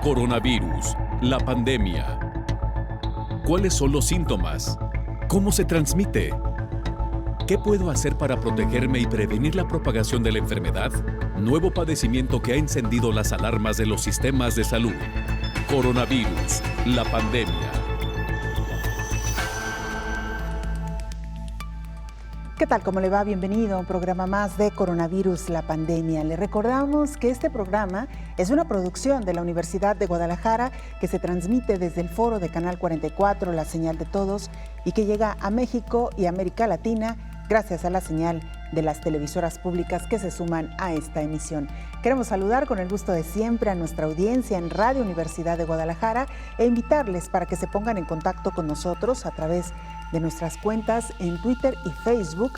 Coronavirus, la pandemia. ¿Cuáles son los síntomas? ¿Cómo se transmite? ¿Qué puedo hacer para protegerme y prevenir la propagación de la enfermedad? Nuevo padecimiento que ha encendido las alarmas de los sistemas de salud. Coronavirus, la pandemia. ¿Qué tal? ¿Cómo le va? Bienvenido a un programa más de Coronavirus, la pandemia. Le recordamos que este programa es una producción de la Universidad de Guadalajara que se transmite desde el foro de Canal 44, la señal de todos, y que llega a México y América Latina gracias a la señal de las televisoras públicas que se suman a esta emisión. Queremos saludar con el gusto de siempre a nuestra audiencia en Radio Universidad de Guadalajara e invitarles para que se pongan en contacto con nosotros a través de nuestras cuentas en Twitter y Facebook,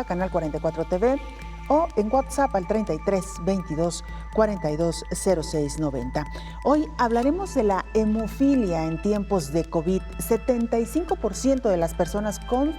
@Canal 44 TV, o en WhatsApp al 33 22 42 06 90. Hoy hablaremos de la hemofilia en tiempos de COVID. 75% de las personas con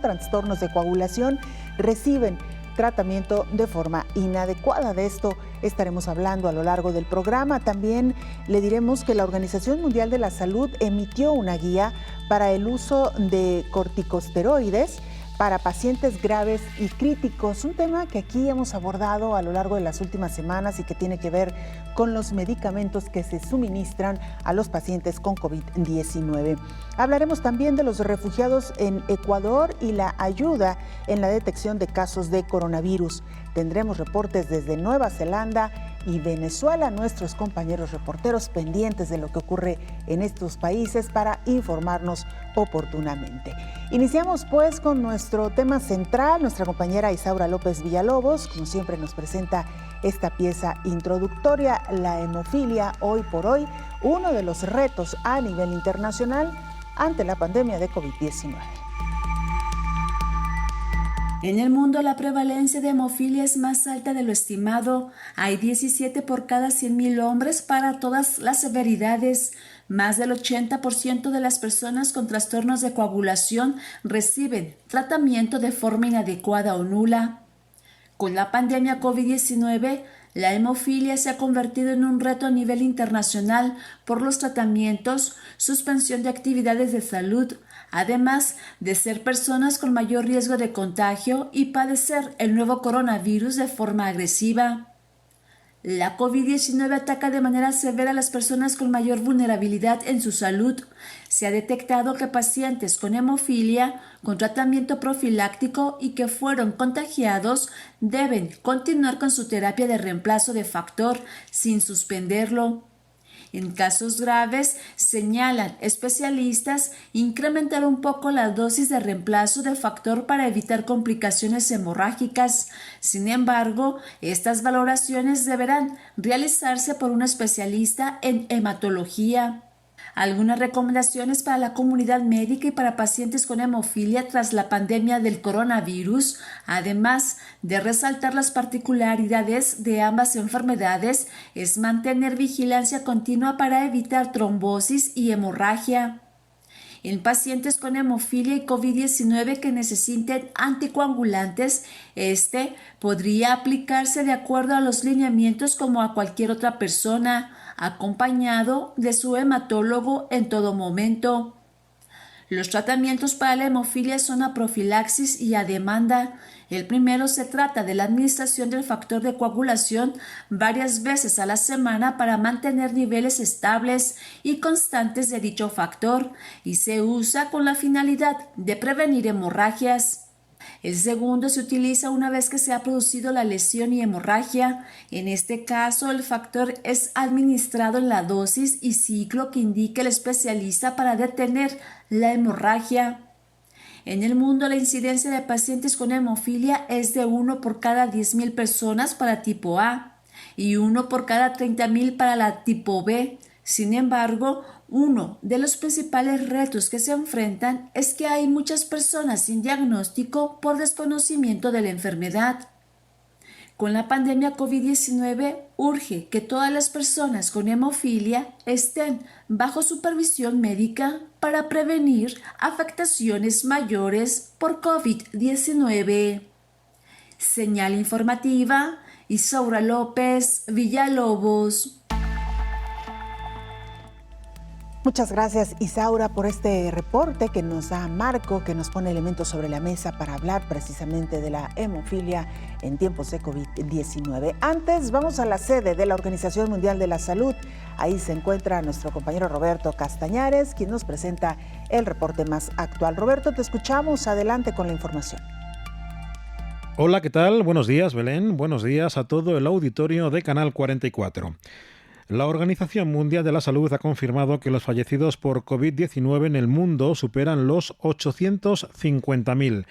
trastornos de coagulación reciben tratamiento de forma inadecuada. De esto estaremos hablando a lo largo del programa. También le diremos que la Organización Mundial de la Salud emitió una guía para el uso de corticosteroides para pacientes graves y críticos, un tema que aquí hemos abordado a lo largo de las últimas semanas y que tiene que ver con los medicamentos que se suministran a los pacientes con COVID-19. Hablaremos también de los refugiados en Ecuador y la ayuda en la detección de casos de coronavirus. Tendremos reportes desde Nueva Zelanda y Venezuela, nuestros compañeros reporteros pendientes de lo que ocurre en estos países para informarnos oportunamente. Iniciamos pues con nuestro tema central. Nuestra compañera Isaura López Villalobos, como siempre, nos presenta esta pieza introductoria, la hemofilia hoy por hoy, uno de los retos a nivel internacional ante la pandemia de COVID-19. En el mundo, la prevalencia de hemofilia es más alta de lo estimado. Hay 17 por cada 100,000 hombres para todas las severidades. Más del 80% de las personas con trastornos de coagulación reciben tratamiento de forma inadecuada o nula. Con la pandemia COVID-19, la hemofilia se ha convertido en un reto a nivel internacional por los tratamientos, suspensión de actividades de salud, además de ser personas con mayor riesgo de contagio y padecer el nuevo coronavirus de forma agresiva. La COVID-19 ataca de manera severa a las personas con mayor vulnerabilidad en su salud. Se ha detectado que pacientes con hemofilia, con tratamiento profiláctico y que fueron contagiados deben continuar con su terapia de reemplazo de factor sin suspenderlo. En casos graves, señalan especialistas, incrementar un poco la dosis de reemplazo de factor para evitar complicaciones hemorrágicas. Sin embargo, estas valoraciones deberán realizarse por un especialista en hematología. Algunas recomendaciones para la comunidad médica y para pacientes con hemofilia tras la pandemia del coronavirus, además de resaltar las particularidades de ambas enfermedades, es mantener vigilancia continua para evitar trombosis y hemorragia. En pacientes con hemofilia y COVID-19 que necesiten anticoagulantes, este podría aplicarse de acuerdo a los lineamientos como a cualquier otra persona, acompañado de su hematólogo en todo momento. Los tratamientos para la hemofilia son a profilaxis y a demanda. El primero se trata de la administración del factor de coagulación varias veces a la semana para mantener niveles estables y constantes de dicho factor y se usa con la finalidad de prevenir hemorragias. El segundo se utiliza una vez que se ha producido la lesión y hemorragia. En este caso, el factor es administrado en la dosis y ciclo que indique el especialista para detener la hemorragia. En el mundo, la incidencia de pacientes con hemofilia es de 1 por cada 10,000 personas para tipo A y 1 por cada 30,000 para la tipo B. Sin embargo, uno de los principales retos que se enfrentan es que hay muchas personas sin diagnóstico por desconocimiento de la enfermedad. Con la pandemia COVID-19 urge que todas las personas con hemofilia estén bajo supervisión médica para prevenir afectaciones mayores por COVID-19. Señal informativa, Isaura López Villalobos. Muchas gracias, Isaura, por este reporte que nos da Marco, que nos pone elementos sobre la mesa para hablar precisamente de la hemofilia en tiempos de COVID-19. Antes, vamos a la sede de la Organización Mundial de la Salud. Ahí se encuentra nuestro compañero Roberto Castañares, quien nos presenta el reporte más actual. Roberto, te escuchamos. Adelante con la información. Hola, ¿qué tal? Buenos días, Belén. Buenos días a todo el auditorio de Canal 44. La Organización Mundial de la Salud ha confirmado que los fallecidos por COVID-19 en el mundo superan los 850.000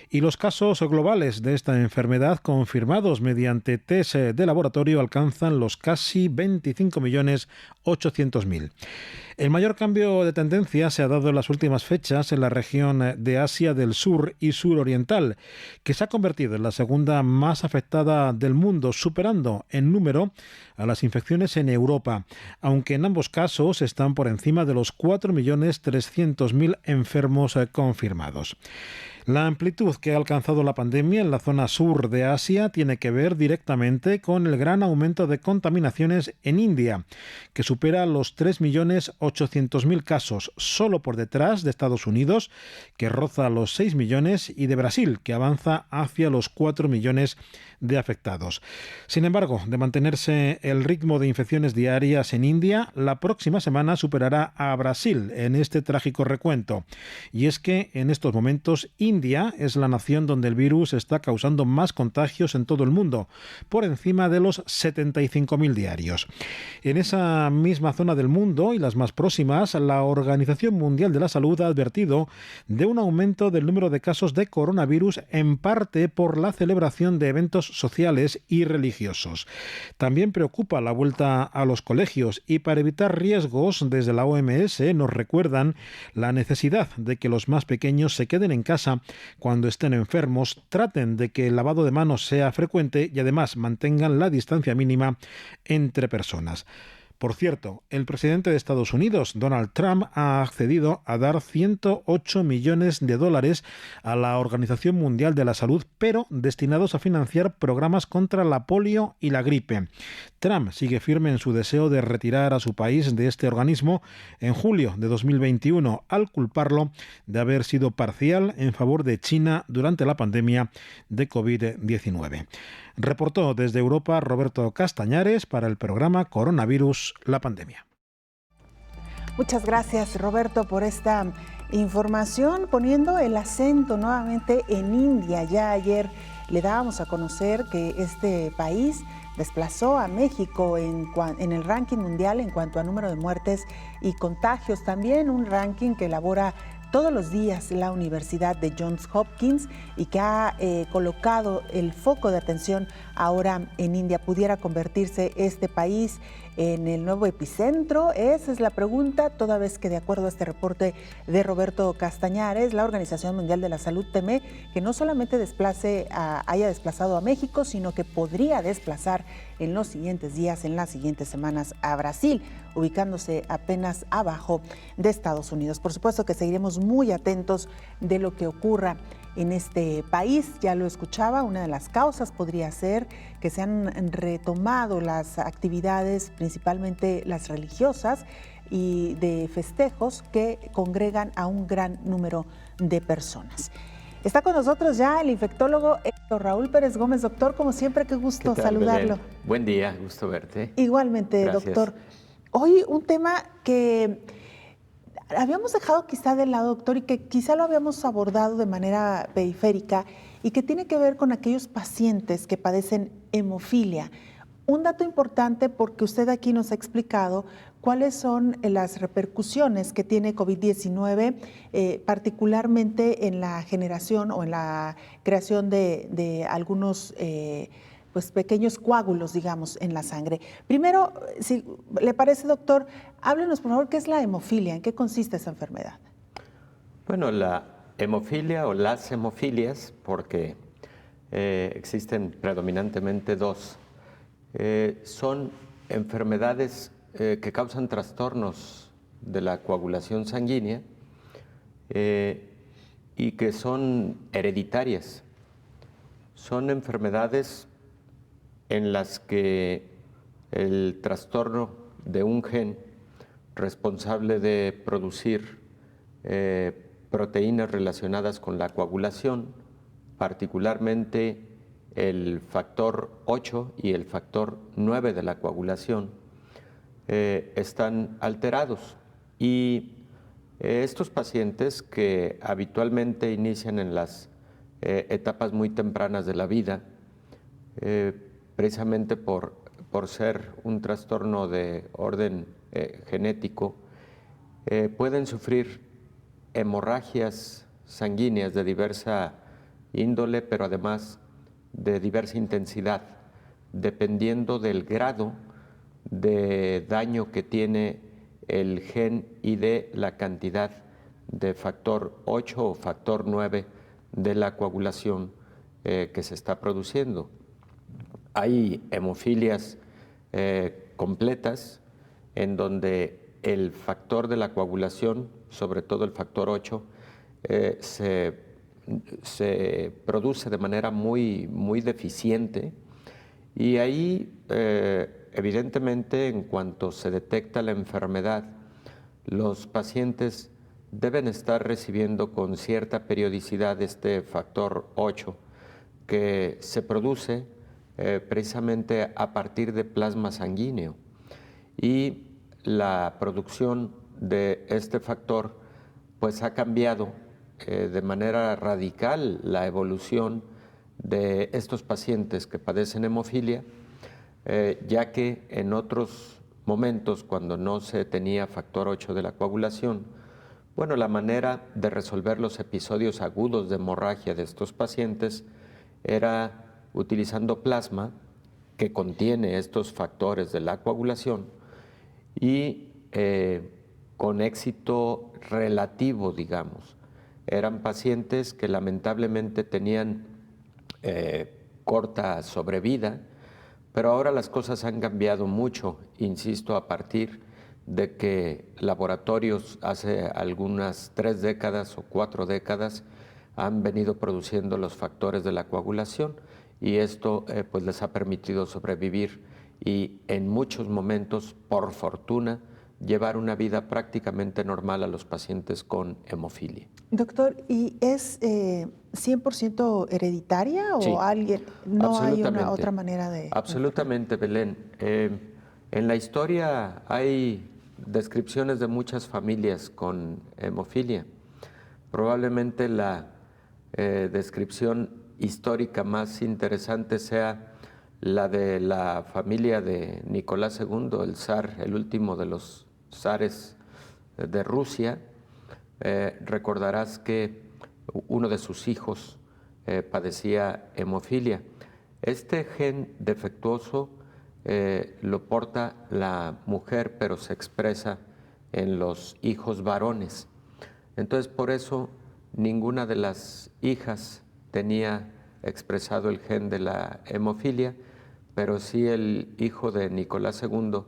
y los casos globales de esta enfermedad confirmados mediante test de laboratorio alcanzan los casi 25.800.000. El mayor cambio de tendencia se ha dado en las últimas fechas en la región de Asia del Sur y Suroriental, que se ha convertido en la segunda más afectada del mundo, superando en número a las infecciones en Europa, aunque en ambos casos están por encima de los 4.300.000 enfermos confirmados. La amplitud que ha alcanzado la pandemia en la zona sur de Asia tiene que ver directamente con el gran aumento de contaminaciones en India, que supera los 3.800.000 casos, solo por detrás de Estados Unidos, que roza los 6 millones, y de Brasil, que avanza hacia los 4 millones de afectados. Sin embargo, de mantenerse el ritmo de infecciones diarias en India, la próxima semana superará a Brasil en este trágico recuento. Y es que en estos momentos India es la nación donde el virus está causando más contagios en todo el mundo, por encima de los 75.000 diarios. En esa misma zona del mundo y las más próximas, la Organización Mundial de la Salud ha advertido de un aumento del número de casos de coronavirus, en parte por la celebración de eventos sociales y religiosos. También preocupa la vuelta a los colegios y, para evitar riesgos, desde la OMS nos recuerdan la necesidad de que los más pequeños se queden en casa cuando estén enfermos, traten de que el lavado de manos sea frecuente y además mantengan la distancia mínima entre personas. Por cierto, el presidente de Estados Unidos, Donald Trump, ha accedido a dar $108 millones a la Organización Mundial de la Salud, pero destinados a financiar programas contra la polio y la gripe. Trump sigue firme en su deseo de retirar a su país de este organismo en julio de 2021, al culparlo de haber sido parcial en favor de China durante la pandemia de COVID-19. Reportó desde Europa Roberto Castañares para el programa Coronavirus, la pandemia. Muchas gracias, Roberto, por esta información, poniendo el acento nuevamente en India. Ya ayer le dábamos a conocer que este país desplazó a México en el ranking mundial en cuanto a número de muertes y contagios. También un ranking que elabora todos los días la Universidad de Johns Hopkins y que ha colocado el foco de atención ahora en India. ¿Pudiera convertirse este país en el nuevo epicentro? Esa es la pregunta, toda vez que, de acuerdo a este reporte de Roberto Castañares, la Organización Mundial de la Salud teme que no solamente haya desplazado a México, sino que podría desplazar en los siguientes días, en las siguientes semanas, a Brasil, ubicándose apenas abajo de Estados Unidos. Por supuesto que seguiremos muy atentos de lo que ocurra en este país. Ya lo escuchaba, una de las causas podría ser que se han retomado las actividades, principalmente las religiosas y de festejos, que congregan a un gran número de personas. Está con nosotros ya el infectólogo Héctor Raúl Pérez Gómez. Doctor, como siempre, qué gusto saludarlo. Belén? Buen día, gusto verte. Igualmente, gracias, doctor. Hoy un tema que habíamos dejado quizá de lado, doctor, y que quizá lo habíamos abordado de manera periférica, y que tiene que ver con aquellos pacientes que padecen hemofilia. Un dato importante, porque usted aquí nos ha explicado cuáles son las repercusiones que tiene COVID-19, particularmente en la generación o en la creación de algunos pues pequeños coágulos, digamos, en la sangre. Primero, si le parece, doctor, háblenos por favor qué es la hemofilia, en qué consiste esa enfermedad. Bueno, la hemofilia o las hemofilias, porque existen predominantemente dos, son enfermedades que causan trastornos de la coagulación sanguínea y que son hereditarias. Son enfermedades en las que el trastorno de un gen responsable de producir proteínas relacionadas con la coagulación, particularmente el factor 8 y el factor 9 de la coagulación, están alterados. Y estos pacientes, que habitualmente inician en las etapas muy tempranas de la vida, precisamente por ser un trastorno de orden genético, pueden sufrir hemorragias sanguíneas de diversa índole, pero además de diversa intensidad, dependiendo del grado de daño que tiene el gen y de la cantidad de factor 8 o factor 9 de la coagulación que se está produciendo. Hay hemofilias completas en donde el factor de la coagulación, sobre todo el factor 8, se produce de manera muy deficiente, y ahí evidentemente, en cuanto se detecta la enfermedad, los pacientes deben estar recibiendo con cierta periodicidad este factor 8, que se produce precisamente a partir de plasma sanguíneo, y la producción de este factor pues ha cambiado de manera radical la evolución de estos pacientes que padecen hemofilia, ya que en otros momentos, cuando no se tenía factor 8 de la coagulación, bueno, la manera de resolver los episodios agudos de hemorragia de estos pacientes era utilizando plasma que contiene estos factores de la coagulación, y con éxito relativo, digamos. Eran pacientes que lamentablemente tenían corta sobrevida, pero ahora las cosas han cambiado mucho, insisto, a partir de que laboratorios hace algunas 3 décadas o 4 décadas han venido produciendo los factores de la coagulación, y esto pues les ha permitido sobrevivir y en muchos momentos, por fortuna, llevar una vida prácticamente normal a los pacientes con hemofilia. Doctor, ¿y es 100% hereditaria o Sí, no hay una otra manera de...? Absolutamente, Belén. En la historia hay descripciones de muchas familias con hemofilia. Probablemente la descripción histórica más interesante sea la de la familia de Nicolás II, el zar, el último de los zares de Rusia. Recordarás que uno de sus hijos padecía hemofilia. Este gen defectuoso lo porta la mujer, pero se expresa en los hijos varones. Entonces, por eso, ninguna de las hijas tenía expresado el gen de la hemofilia, pero sí el hijo de Nicolás II,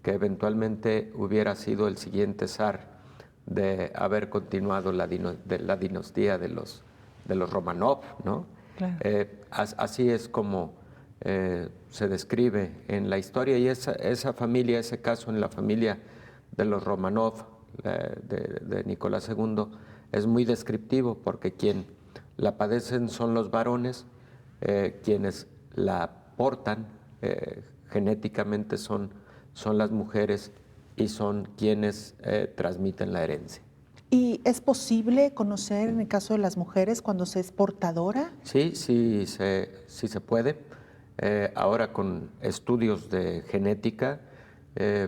que eventualmente hubiera sido el siguiente zar de haber continuado la dinastía de los Romanov, ¿no? Claro. Así es como se describe en la historia, y esa familia, ese caso en la familia de los Romanov, de Nicolás II, es muy descriptivo, porque quien la padecen son los varones, quienes la portan genéticamente son las mujeres, y son quienes transmiten la herencia. ¿Y es posible conocer en el caso de las mujeres cuando se es portadora? Sí se puede. Ahora con estudios de genética,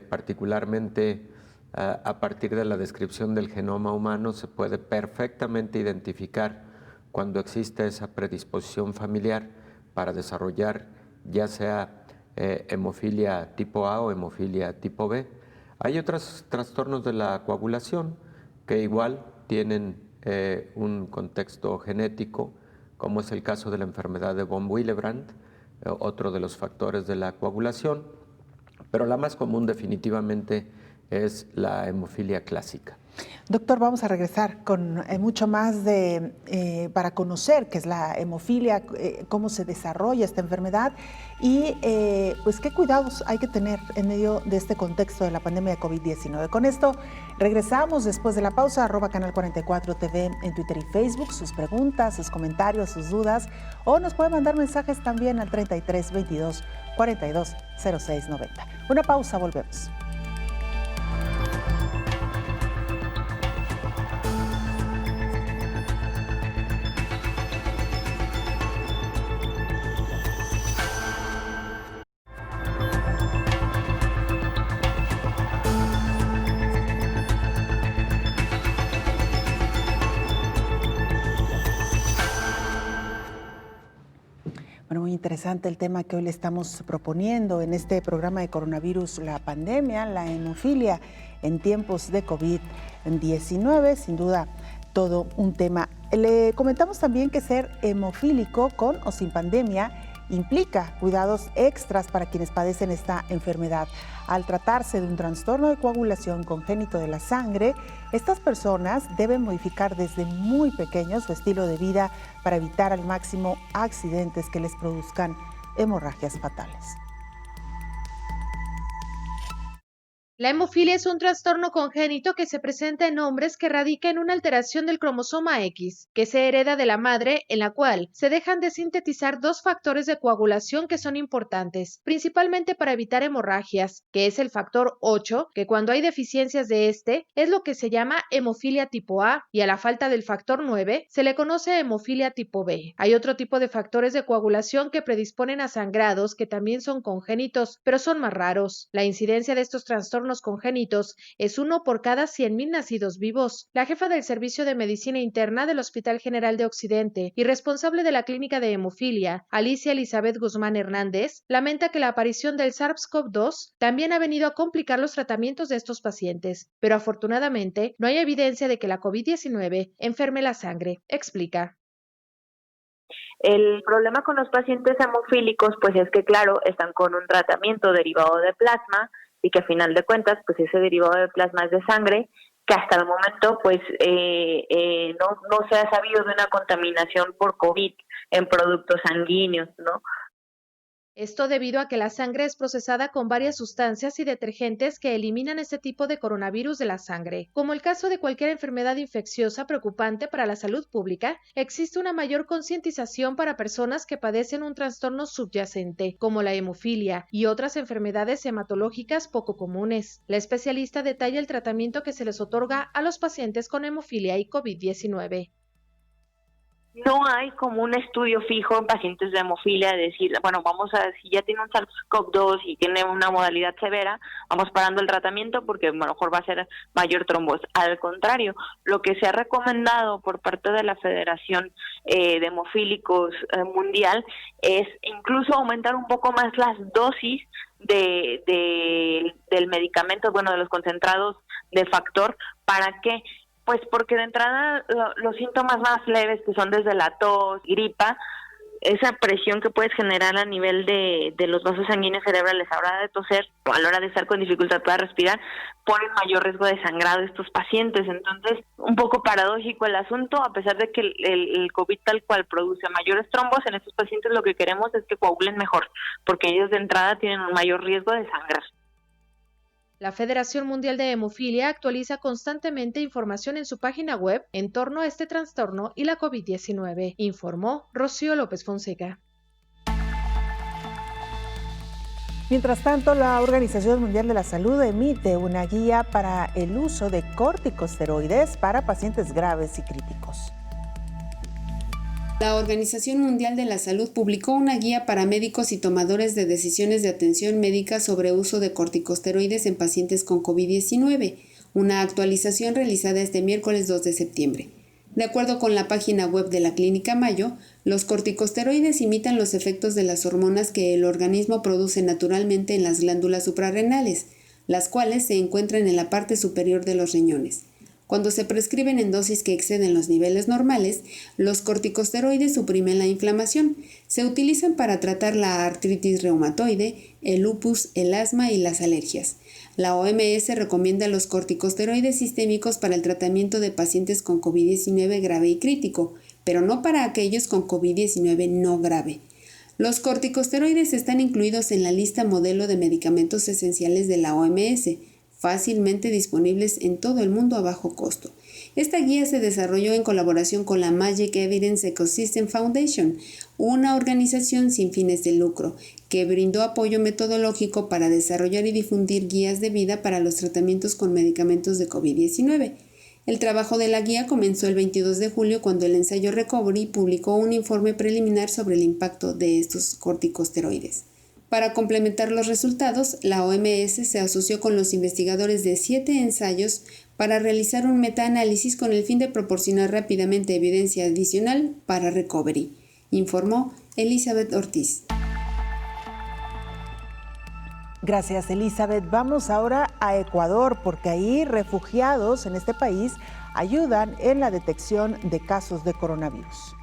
particularmente a partir de la descripción del genoma humano, se puede perfectamente identificar cuando existe esa predisposición familiar para desarrollar ya sea hemofilia tipo A o hemofilia tipo B. Hay otros trastornos de la coagulación que igual tienen un contexto genético, como es el caso de la enfermedad de von Willebrand, otro de los factores de la coagulación, pero la más común definitivamente es la hemofilia clásica. Doctor, vamos a regresar con mucho más para conocer qué es la hemofilia, cómo se desarrolla esta enfermedad y pues qué cuidados hay que tener en medio de este contexto de la pandemia de COVID-19. Con esto regresamos después de la pausa, @Canal 44 TV en Twitter y Facebook, sus preguntas, sus comentarios, sus dudas, o nos puede mandar mensajes también al 33 22 42 06 90. Una pausa, volvemos. Muy interesante el tema que hoy le estamos proponiendo en este programa de coronavirus, la pandemia, la hemofilia en tiempos de COVID-19, sin duda todo un tema. Le comentamos también que ser hemofílico con o sin pandemia implica cuidados extras para quienes padecen esta enfermedad. Al tratarse de un trastorno de coagulación congénito de la sangre, estas personas deben modificar desde muy pequeños su estilo de vida para evitar al máximo accidentes que les produzcan hemorragias fatales. La hemofilia es un trastorno congénito que se presenta en hombres que radica en una alteración del cromosoma X, que se hereda de la madre, en la cual se dejan de sintetizar dos factores de coagulación que son importantes, principalmente para evitar hemorragias, que es el factor 8, que cuando hay deficiencias de este, es lo que se llama hemofilia tipo A, y a la falta del factor 9, se le conoce hemofilia tipo B. Hay otro tipo de factores de coagulación que predisponen a sangrados, que también son congénitos, pero son más raros. La incidencia de estos trastornos congénitos es 1 por cada 100,000 nacidos vivos. La jefa del Servicio de Medicina Interna del Hospital General de Occidente y responsable de la Clínica de Hemofilia, Alicia Elizabeth Guzmán Hernández, lamenta que la aparición del SARS-CoV-2 también ha venido a complicar los tratamientos de estos pacientes, pero afortunadamente no hay evidencia de que la COVID-19 enferme la sangre. Explica. El problema con los pacientes hemofílicos pues es que claro, están con un tratamiento derivado de plasma y que a final de cuentas pues ese derivado de plasma es de sangre, que hasta el momento pues no se ha sabido de una contaminación por COVID en productos sanguíneos, ¿no? Esto debido a que la sangre es procesada con varias sustancias y detergentes que eliminan este tipo de coronavirus de la sangre. Como el caso de cualquier enfermedad infecciosa preocupante para la salud pública, existe una mayor concientización para personas que padecen un trastorno subyacente, como la hemofilia y otras enfermedades hematológicas poco comunes. La especialista detalla el tratamiento que se les otorga a los pacientes con hemofilia y COVID-19. No hay como un estudio fijo en pacientes de hemofilia de decir, bueno, si ya tiene un SARS-CoV-2 y tiene una modalidad severa, vamos parando el tratamiento porque a lo mejor va a ser mayor trombosis. Al contrario, lo que se ha recomendado por parte de la Federación de Hemofílicos Mundial es incluso aumentar un poco más las dosis del medicamento, de los concentrados de factor, ¿para qué? Pues porque de entrada los síntomas más leves, que son desde la tos, gripa, esa presión que puedes generar a nivel de los vasos sanguíneos cerebrales a la hora de toser o a la hora de estar con dificultad para respirar, ponen mayor riesgo de sangrado a estos pacientes. Entonces, un poco paradójico el asunto, a pesar de que el COVID tal cual produce mayores trombos, en estos pacientes lo que queremos es que coagulen mejor, porque ellos de entrada tienen un mayor riesgo de sangrar. La Federación Mundial de Hemofilia actualiza constantemente información en su página web en torno a este trastorno y la COVID-19, informó Rocío López Fonseca. Mientras tanto, la Organización Mundial de la Salud emite una guía para el uso de corticosteroides para pacientes graves y críticos. La Organización Mundial de la Salud publicó una guía para médicos y tomadores de decisiones de atención médica sobre uso de corticosteroides en pacientes con COVID-19, una actualización realizada este miércoles 2 de septiembre. De acuerdo con la página web de la Clínica Mayo, los corticosteroides imitan los efectos de las hormonas que el organismo produce naturalmente en las glándulas suprarrenales, las cuales se encuentran en la parte superior de los riñones. Cuando se prescriben en dosis que exceden los niveles normales, los corticosteroides suprimen la inflamación. Se utilizan para tratar la artritis reumatoide, el lupus, el asma y las alergias. La OMS recomienda los corticosteroides sistémicos para el tratamiento de pacientes con COVID-19 grave y crítico, pero no para aquellos con COVID-19 no grave. Los corticosteroides están incluidos en la lista modelo de medicamentos esenciales de la OMS, fácilmente disponibles en todo el mundo a bajo costo. Esta guía se desarrolló en colaboración con la Magic Evidence Ecosystem Foundation, una organización sin fines de lucro, que brindó apoyo metodológico para desarrollar y difundir guías de vida para los tratamientos con medicamentos de COVID-19. El trabajo de la guía comenzó el 22 de julio cuando el ensayo Recovery publicó un informe preliminar sobre el impacto de estos corticosteroides. Para complementar los resultados, la OMS se asoció con los investigadores de 7 ensayos para realizar un metaanálisis con el fin de proporcionar rápidamente evidencia adicional para Recovery, informó Elizabeth Ortiz. Gracias, Elizabeth. Vamos ahora a Ecuador, porque ahí refugiados en este país ayudan en la detección de casos de coronavirus.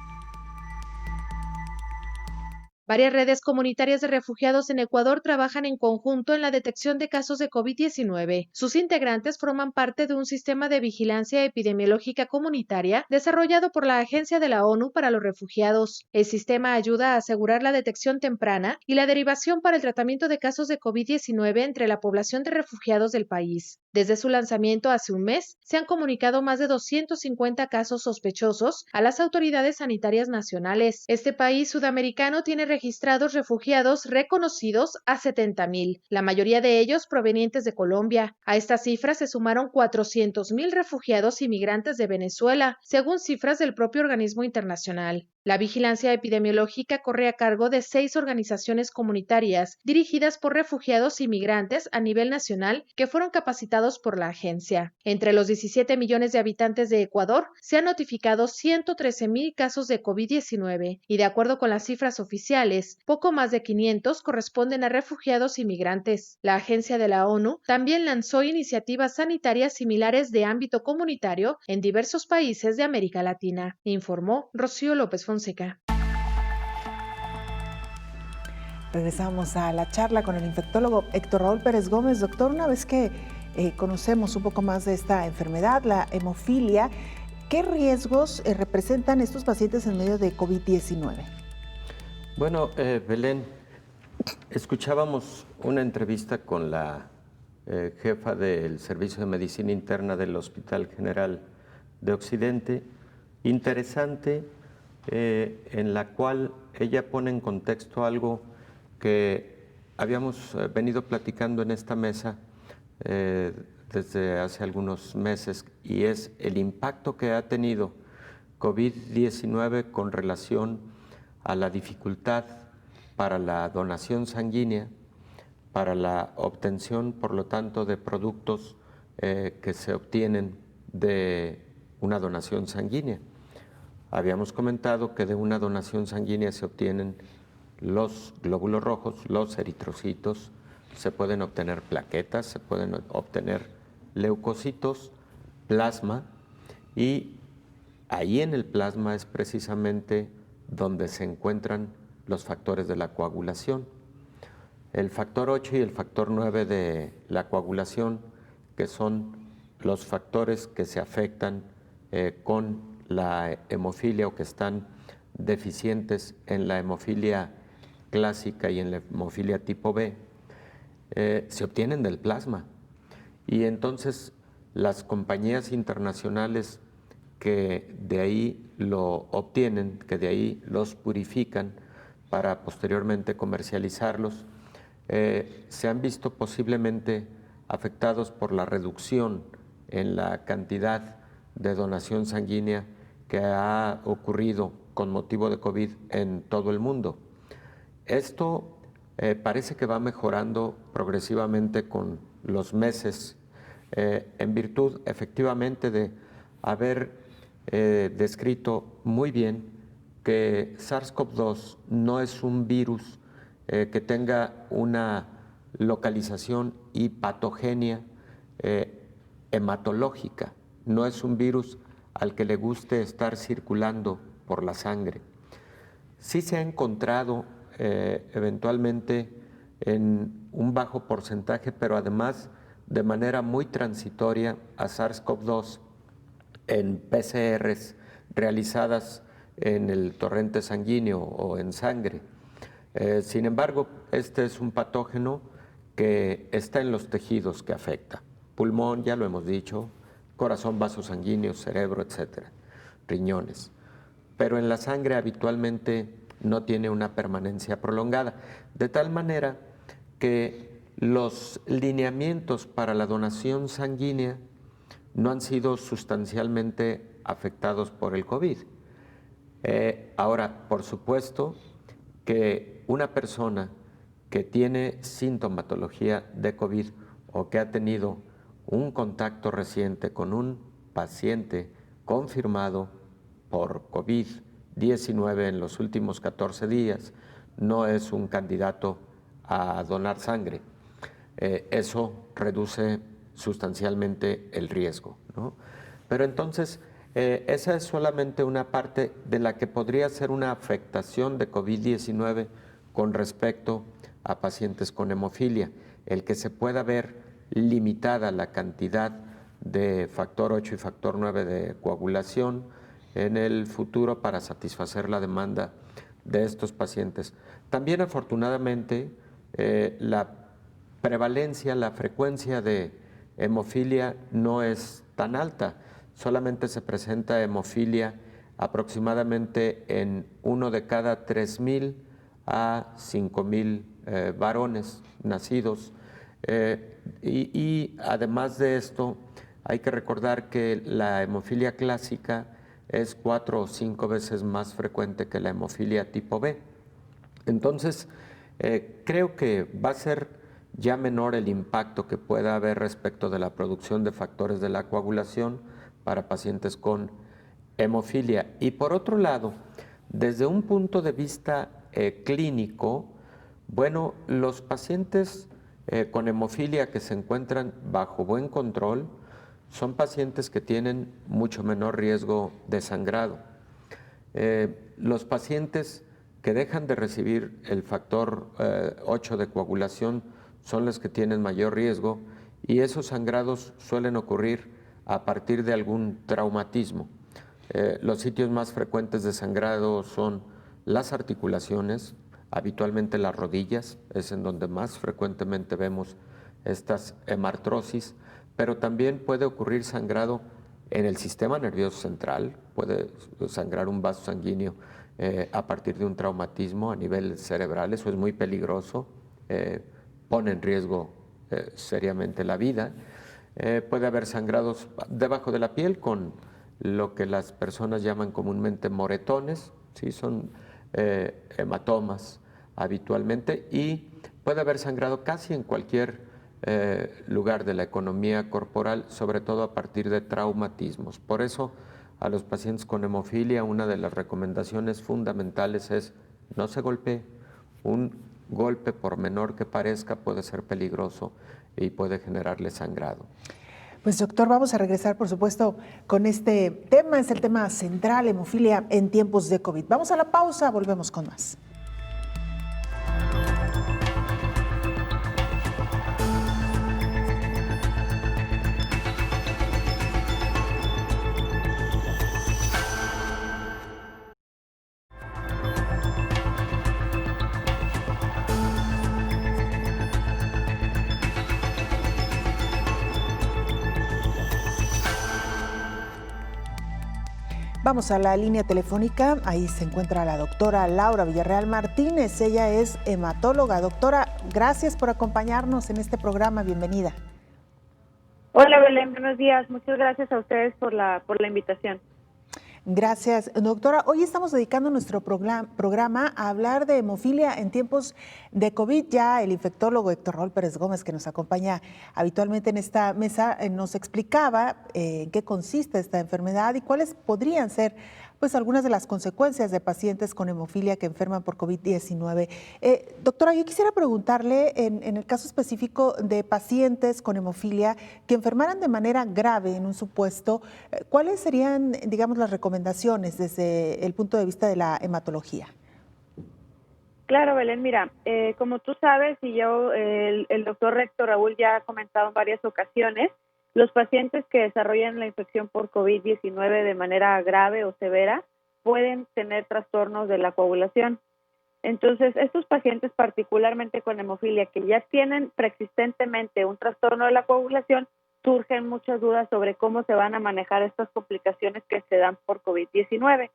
Varias redes comunitarias de refugiados en Ecuador trabajan en conjunto en la detección de casos de COVID-19. Sus integrantes forman parte de un sistema de vigilancia epidemiológica comunitaria desarrollado por la Agencia de la ONU para los Refugiados. El sistema ayuda a asegurar la detección temprana y la derivación para el tratamiento de casos de COVID-19 entre la población de refugiados del país. Desde su lanzamiento hace un mes, se han comunicado más de 250 casos sospechosos a las autoridades sanitarias nacionales. Este país sudamericano tiene registrados refugiados reconocidos a 70,000, la mayoría de ellos provenientes de Colombia. A esta cifra se sumaron 400,000 refugiados inmigrantes de Venezuela, según cifras del propio organismo internacional. La vigilancia epidemiológica corre a cargo de 6 organizaciones comunitarias dirigidas por refugiados y migrantes a nivel nacional que fueron capacitados por la agencia. Entre los 17 millones de habitantes de Ecuador se han notificado 113,000 casos de COVID-19 y de acuerdo con las cifras oficiales, poco más de 500 corresponden a refugiados y migrantes. La agencia de la ONU también lanzó iniciativas sanitarias similares de ámbito comunitario en diversos países de América Latina, informó Rocío López Fonseca. Regresamos a la charla con el infectólogo Héctor Raúl Pérez Gómez. Doctor, una vez que conocemos un poco más de esta enfermedad, la hemofilia, ¿qué riesgos representan estos pacientes en medio de COVID-19? Bueno, Belén, escuchábamos una entrevista con la jefa del Servicio de Medicina Interna del Hospital General de Occidente, interesante, en la cual ella pone en contexto algo que habíamos venido platicando en esta mesa desde hace algunos meses, y es el impacto que ha tenido COVID-19 con relación a la dificultad para la donación sanguínea, para la obtención, por lo tanto, de productos que se obtienen de una donación sanguínea. Habíamos comentado que de una donación sanguínea se obtienen los glóbulos rojos, los eritrocitos, se pueden obtener plaquetas, se pueden obtener leucocitos, plasma, y ahí en el plasma es precisamente donde se encuentran los factores de la coagulación. El factor 8 y el factor 9 de la coagulación, que son los factores que se afectan con la hemofilia o que están deficientes en la hemofilia clásica y en la hemofilia tipo B, se obtienen del plasma. Y entonces las compañías internacionales que de ahí lo obtienen, que de ahí los purifican para posteriormente comercializarlos, se han visto posiblemente afectados por la reducción en la cantidad de donación sanguínea que ha ocurrido con motivo de COVID en todo el mundo. Esto parece que va mejorando progresivamente con los meses, en virtud efectivamente de haber descrito muy bien que SARS-CoV-2 no es un virus que tenga una localización y patogenia hematológica, no es un virus al que le guste estar circulando por la sangre. Sí se ha encontrado eventualmente en un bajo porcentaje, pero además de manera muy transitoria, a SARS-CoV-2 en PCRs realizadas en el torrente sanguíneo o en sangre. Sin embargo, este es un patógeno que está en los tejidos que afecta. Pulmón, ya lo hemos dicho, corazón, vasos sanguíneos, cerebro, etcétera, riñones. Pero en la sangre habitualmente no tiene una permanencia prolongada, de tal manera que los lineamientos para la donación sanguínea no han sido sustancialmente afectados por el COVID. Ahora, por supuesto que una persona que tiene sintomatología de COVID o que ha tenido un contacto reciente con un paciente confirmado por COVID-19 en los últimos 14 días no es un candidato a donar sangre. Eso reduce sustancialmente el riesgo, ¿no? Pero entonces, esa es solamente una parte de la que podría ser una afectación de COVID-19 con respecto a pacientes con hemofilia, el que se pueda ver limitada la cantidad de factor 8 y factor 9 de coagulación en el futuro para satisfacer la demanda de estos pacientes. También, afortunadamente, la prevalencia, la frecuencia de hemofilia no es tan alta. Solamente se presenta hemofilia aproximadamente en 1 de cada 3,000 a 5,000 varones nacidos. Y además de esto, hay que recordar que la hemofilia clásica es 4 o 5 veces más frecuente que la hemofilia tipo B. Entonces, creo que va a ser ya menor el impacto que pueda haber respecto de la producción de factores de la coagulación para pacientes con hemofilia. Y por otro lado, desde un punto de vista clínico, bueno, los pacientes con hemofilia que se encuentran bajo buen control son pacientes que tienen mucho menor riesgo de sangrado. Los pacientes que dejan de recibir el factor 8 de coagulación son los que tienen mayor riesgo, y esos sangrados suelen ocurrir a partir de algún traumatismo. Los sitios más frecuentes de sangrado son las articulaciones, habitualmente las rodillas, es en donde más frecuentemente vemos estas hemartrosis, pero también puede ocurrir sangrado en el sistema nervioso central, puede sangrar un vaso sanguíneo a partir de un traumatismo a nivel cerebral. Eso es muy peligroso, pone en riesgo seriamente la vida. Puede haber sangrados debajo de la piel con lo que las personas llaman comúnmente moretones, ¿sí? Son hematomas habitualmente, y puede haber sangrado casi en cualquier lugar de la economía corporal, sobre todo a partir de traumatismos. Por eso, a los pacientes con hemofilia, una de las recomendaciones fundamentales es no se golpee. Un golpe, por menor que parezca, puede ser peligroso y puede generarle sangrado. Pues doctor, vamos a regresar por supuesto con este tema, es el tema central, hemofilia en tiempos de COVID. Vamos a la pausa, volvemos con más. Vamos a la línea telefónica, ahí se encuentra la doctora Laura Villarreal Martínez, ella es hematóloga. Doctora, gracias por acompañarnos en este programa, bienvenida. Hola Belén, buenos días, muchas gracias a ustedes por la invitación. Gracias, doctora. Hoy estamos dedicando nuestro programa a hablar de hemofilia en tiempos de COVID. Ya el infectólogo Héctor Raúl Pérez Gómez, que nos acompaña habitualmente en esta mesa, nos explicaba en qué consiste esta enfermedad y cuáles podrían ser pues algunas de las consecuencias de pacientes con hemofilia que enferman por COVID-19. Doctora, yo quisiera preguntarle en el caso específico de pacientes con hemofilia que enfermaran de manera grave en un supuesto, ¿cuáles serían, digamos, las recomendaciones desde el punto de vista de la hematología? Claro, Belén, mira, como tú sabes y yo, el doctor Héctor Raúl ya ha comentado en varias ocasiones, los pacientes que desarrollan la infección por COVID-19 de manera grave o severa pueden tener trastornos de la coagulación. Entonces, estos pacientes particularmente con hemofilia que ya tienen preexistentemente un trastorno de la coagulación, surgen muchas dudas sobre cómo se van a manejar estas complicaciones que se dan por COVID-19.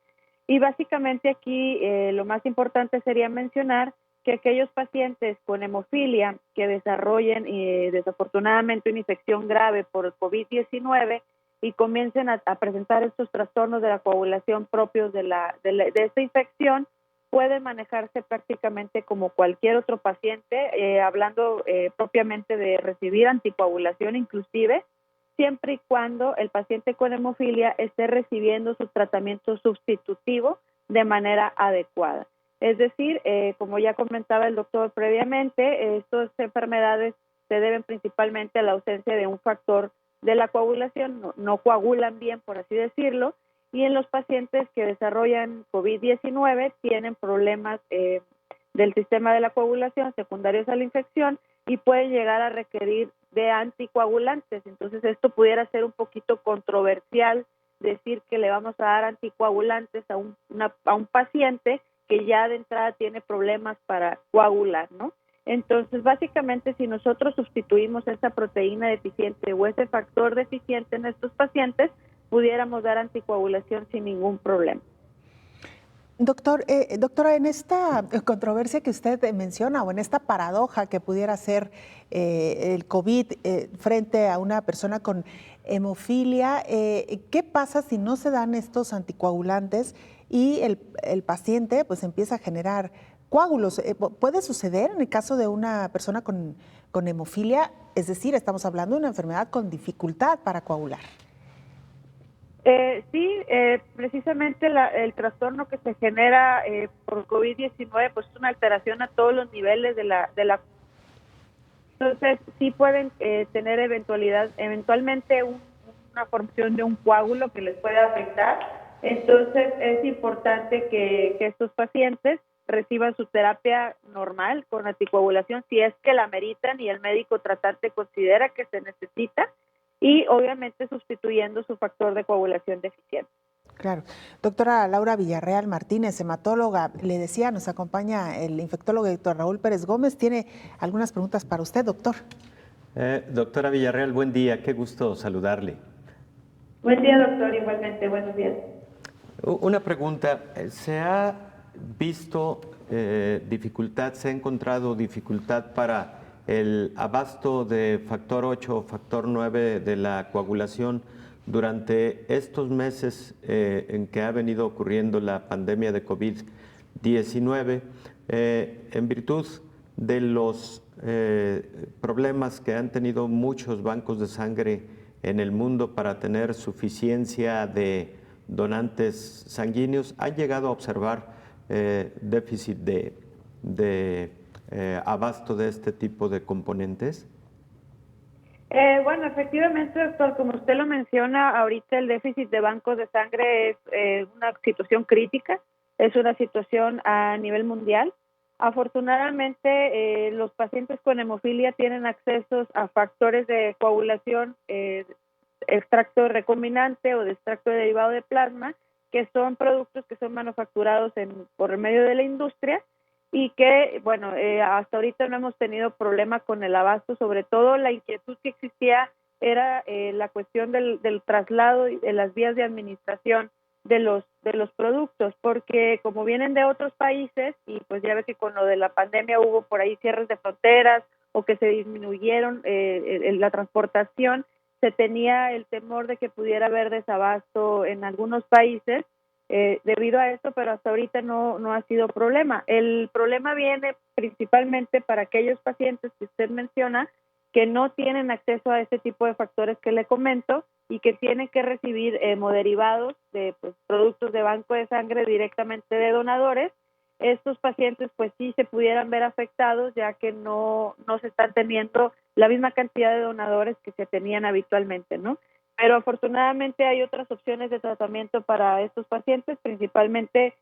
Y básicamente aquí lo más importante sería mencionar que aquellos pacientes con hemofilia que desarrollen desafortunadamente una infección grave por COVID-19 y comiencen a presentar estos trastornos de la coagulación propios de esta infección, pueden manejarse prácticamente como cualquier otro paciente, hablando propiamente de recibir anticoagulación inclusive, siempre y cuando el paciente con hemofilia esté recibiendo su tratamiento sustitutivo de manera adecuada. Es decir, como ya comentaba el doctor previamente, estas enfermedades se deben principalmente a la ausencia de un factor de la coagulación, no coagulan bien, por así decirlo, y en los pacientes que desarrollan COVID-19 tienen problemas del sistema de la coagulación secundarios a la infección y pueden llegar a requerir de anticoagulantes. Entonces esto pudiera ser un poquito controversial, decir que le vamos a dar anticoagulantes a un paciente que ya de entrada tiene problemas para coagular, ¿no? Entonces, básicamente, si nosotros sustituimos esa proteína deficiente o ese factor deficiente en estos pacientes, pudiéramos dar anticoagulación sin ningún problema. Doctora, en esta controversia que usted menciona o en esta paradoja que pudiera ser el COVID frente a una persona con hemofilia, ¿qué pasa si no se dan estos anticoagulantes y el paciente pues empieza a generar coágulos? ¿Puede suceder en el caso de una persona con hemofilia? Es decir, estamos hablando de una enfermedad con dificultad para coagular. Sí, precisamente el trastorno que se genera por COVID-19 pues es una alteración a todos los niveles de la entonces sí pueden tener eventualmente una formación de un coágulo que les puede afectar. Entonces es importante que estos pacientes reciban su terapia normal con anticoagulación si es que la meritan y el médico tratante considera que se necesita, y obviamente sustituyendo su factor de coagulación deficiente. Claro. Doctora Laura Villarreal Martínez, hematóloga, le decía, nos acompaña el infectólogo doctor Raúl Pérez Gómez, tiene algunas preguntas para usted, doctor. Doctora Villarreal, buen día, qué gusto saludarle. Buen día, doctor, igualmente, buenos días. Una pregunta, ¿se ha visto dificultad, se ha encontrado dificultad para el abasto de factor 8 o factor 9 de la coagulación durante estos meses en que ha venido ocurriendo la pandemia de COVID-19, en virtud de los problemas que han tenido muchos bancos de sangre en el mundo para tener suficiencia de donantes sanguíneos? ¿Han llegado a observar déficit de abasto de este tipo de componentes? Bueno, efectivamente, doctor, como usted lo menciona, ahorita el déficit de bancos de sangre es una situación crítica, es una situación a nivel mundial. Afortunadamente, los pacientes con hemofilia tienen acceso a factores de coagulación, extracto recombinante o de extracto derivado de plasma, que son productos que son manufacturados por medio de la industria, y que, bueno, hasta ahorita no hemos tenido problema con el abasto. Sobre todo la inquietud que existía era la cuestión del traslado y de las vías de administración de los productos, porque como vienen de otros países, y pues ya ve que con lo de la pandemia hubo por ahí cierres de fronteras o que se disminuyeron la transportación, se tenía el temor de que pudiera haber desabasto en algunos países debido a esto, pero hasta ahorita no ha sido problema. El problema viene principalmente para aquellos pacientes que usted menciona que no tienen acceso a este tipo de factores que le comento y que tienen que recibir hemoderivados de productos de banco de sangre directamente de donadores. Estos pacientes pues sí se pudieran ver afectados, ya que no se están teniendo la misma cantidad de donadores que se tenían habitualmente, ¿no? Pero afortunadamente hay otras opciones de tratamiento para estos pacientes, principalmente